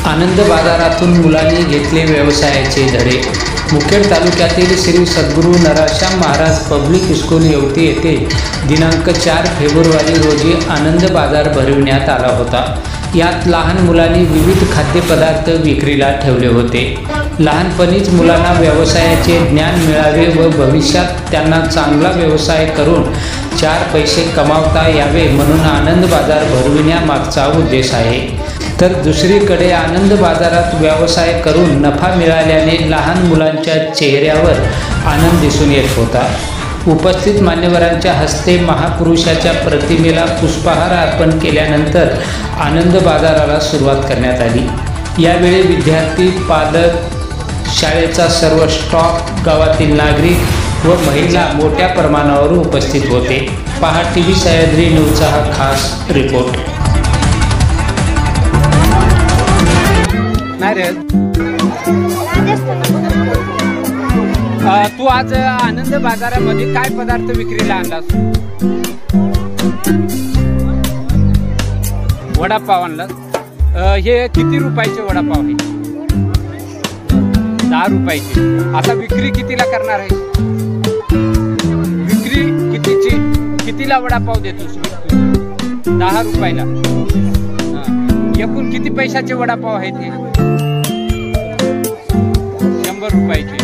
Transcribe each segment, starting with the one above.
आनंद बाजारातून मुलांनी घेतले व्यवसायाचे धडे। मुखेड तालुक्यातील श्री सद्गुरू नराश्याम महाराज पब्लिक स्कूल येवती येथे दिनांक 4 फेब्रुवारी रोजी आनंद बाजार भरविण्यात आला होता। यात लहान मुलांनी विविध खाद्यपदार्थ विक्रीला ठेवले होते। लहानपणीच मुलांना व्यवसायाचे ज्ञान मिळावे व भविष्यात त्यांना चांगला व्यवसाय करून 4 पैसे कमावता यावे म्हणून आनंद बाजार भरविण्यामागचा उद्देश आहे। तर दुसरीकडे आनंद बाजारात व्यवसाय करून नफा मिळाल्याने लहान मुलांच्या चेहऱ्यावर आनंद दिसून येत होता। उपस्थित मान्यवरांच्या हस्ते महापुरुषाच्या प्रतिमेला पुष्पहार अर्पण केल्यानंतर आनंद बाजाराला सुरुवात करण्यात आली। यावेळी विद्यार्थी, पालक, शाळेचा सर्व स्टॉफ, गावातील नागरिक व महिला मोठ्या प्रमाणावर उपस्थित होते। पहा टीव्ही सह्याद्री न्यूजचा हा खास रिपोर्ट। तू आज आनंद बाजारामध्ये काय पदार्थ विक्रीला आणलास? वडापाव आणलास। हे किती रुपयाचे वडापाव आहे? 10 रुपयाचे। आता विक्री कितीला करणार आहे? विक्री कितीची? कितीला वडापाव देतोस? 10 रुपयाला। एकूण किती पैशाचे वडापाव आहेत हे? 100 रुपयाचे।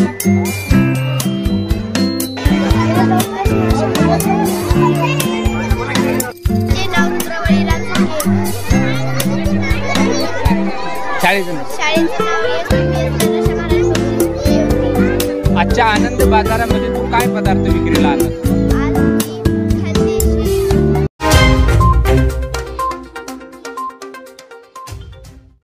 आजच्या आनंद बाजारामध्ये तू काय पदार्थ विक्रीला आणलास?